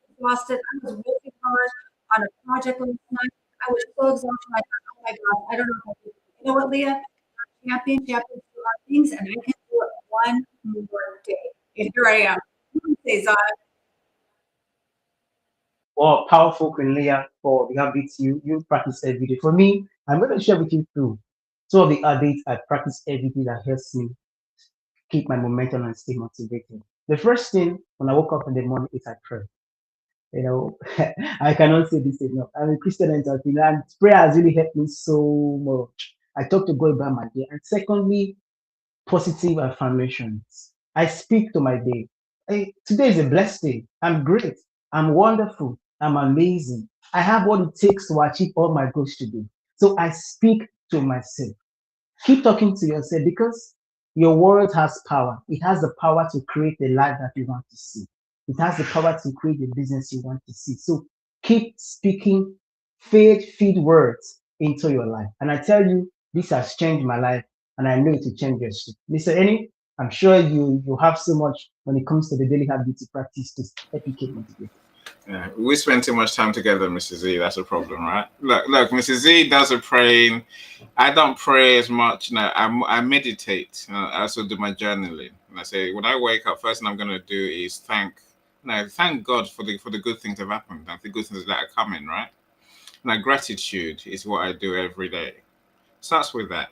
exhausted. I was working hard on a project last night. I was so exhausted. I thought, oh my gosh, I don't know how to do it. You know what, Leah? Champions do hard things, and I can do it one more day. And here I am. Say, Zod. Well, powerful Queen Leah for the habits you practice every day. For me, I'm going to share with you two. Two of the habits I practice every day that helps me keep my momentum and stay motivated. The first thing when I wake up in the morning is I pray. You know, I cannot say this enough. I'm a Christian entrepreneur, and prayer has really helped me so much. I talk to God about my day. And secondly, positive affirmations. I speak to my day. Hey, today is a blessed day. I'm great. I'm wonderful. I'm amazing. I have what it takes to achieve all my goals today. So I speak to myself. Keep talking to yourself because your word has power. It has the power to create the life that you want to see. It has the power to create the business you want to see. So keep speaking faith-filled words into your life. And I tell you, this has changed my life, and I know it will change yours too. Mr. Eni, I'm sure you have so much when it comes to the daily habits you practice to help you keep motivated. Yeah, we spend too much time together, Mrs. Z. That's a problem, right? Look, Mrs. Z does a praying. I don't pray as much. No, I meditate. I also do my journaling. And I say when I wake up, first thing I'm gonna do is thank God for the good things that have happened and the good things that are coming, right? Now gratitude is what I do every day. Starts with that.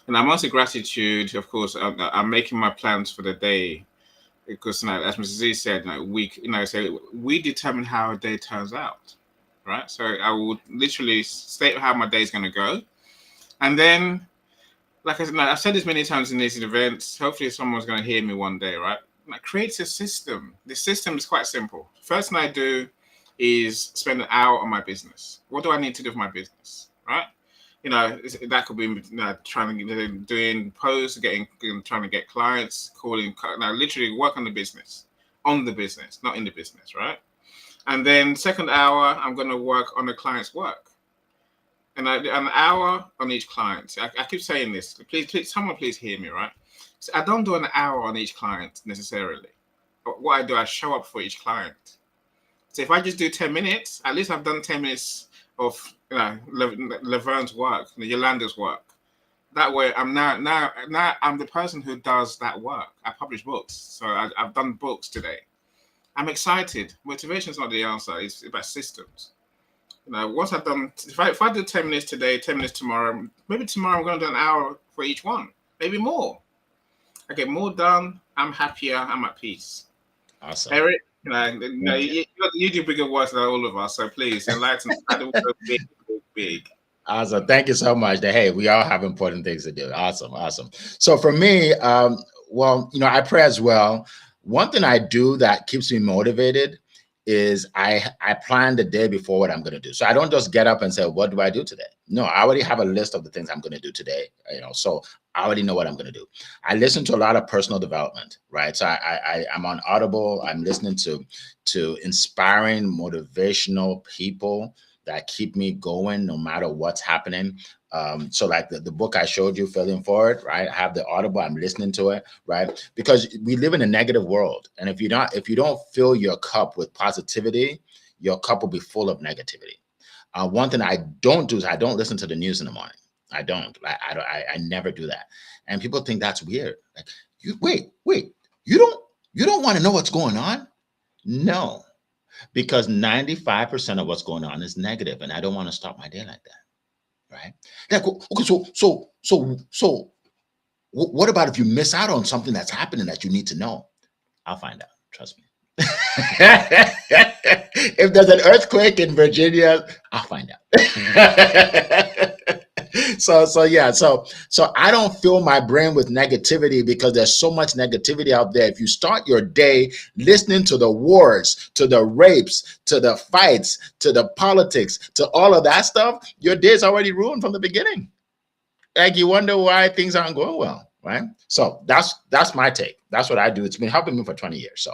And I'm also gratitude, of course. I'm making my plans for the day because, as Mrs. Z said, we determine how a day turns out, right? So I would literally state how my day is going to go, and then, like I said, I've said this many times in these events. Hopefully, someone's going to hear me one day, right? Create a system. The system is quite simple. First thing I do is spend an hour on my business. What do I need to do for my business, right? That could be trying to doing posts, trying to get clients, calling. Literally work on the business, not in the business, right? And then second hour, I'm going to work on the client's work, and an hour on each client. I keep saying this. Please, someone please hear me, right? So I don't do an hour on each client necessarily. But what I do, I show up for each client. So if I just do 10 minutes, at least I've done 10 minutes of Laverne's work, Yolanda's work. That way, I'm now I'm the person who does that work. I publish books, so I've done books today. I'm excited. Motivation is not the answer. It's about systems. Once I've done, if I do 10 minutes today, 10 minutes tomorrow, maybe tomorrow I'm going to do an hour for each one, maybe more. I get more done. I'm happier. I'm at peace. Awesome. Eric, you do bigger work than all of us, so please enlighten us. I don't go big. Awesome. Thank you so much. Hey, we all have important things to do. Awesome. So for me, I pray as well. One thing I do that keeps me motivated is I plan the day before what I'm going to do. So I don't just get up and say, what do I do today? No, I already have a list of the things I'm going to do today. So I already know what I'm going to do. I listen to a lot of personal development, right? So I'm on Audible. I'm listening to inspiring, motivational people that keep me going no matter what's happening. So like the book I showed you, Failing Forward, right? I have the Audible, I'm listening to it, right? Because we live in a negative world. And if you don't fill your cup with positivity, your cup will be full of negativity. One thing I don't do is I don't listen to the news in the morning. I don't. I never do that. And people think that's weird. Like, wait, you don't want to know what's going on? No, because 95% of what's going on is negative, and I don't want to start my day like that, right? Like, okay, so what about if you miss out on something that's happening that you need to know? I'll find out. Trust me. If there's an earthquake in Virginia, I'll find out. So I don't fill my brain with negativity because there's so much negativity out there. If you start your day listening to the wars, to the rapes, to the fights, to the politics, to all of that stuff, your day is already ruined from the beginning. Like you wonder why things aren't going well, right? So that's my take. That's what I do. It's been helping me for 20 years. So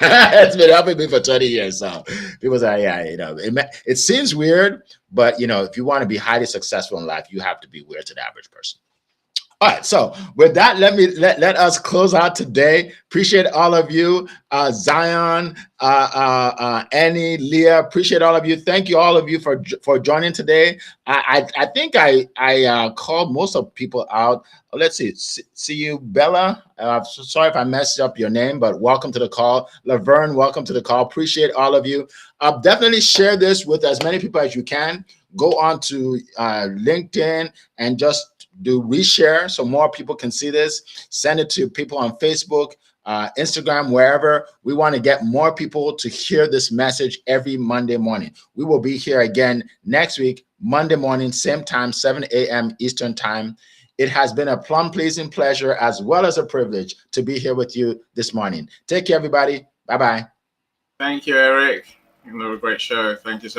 it's been helping me for 20 years. So people say, yeah, it seems weird, but if you want to be highly successful in life, you have to be weird to the average person. All right, so with that, let us close out today. Appreciate all of you, Zion, Annie, Leah. Appreciate all of you. Thank you, all of you, for joining today. I think I called most of people out. Let's see you, Bella. Sorry if I messed up your name, but welcome to the call. Laverne, welcome to the call. Appreciate all of you. Definitely share this with as many people as you can. Go on to LinkedIn and just do reshare so more people can see this. Send it to people on Facebook, Instagram, wherever. We want to get more people to hear this message every Monday morning. We will be here again next week, Monday morning, same time, 7 a.m. Eastern time. It has been a plum-pleasing pleasure as well as a privilege to be here with you this morning. Take care, everybody. Bye-bye. Thank you, Eric. Another great show. Thank you so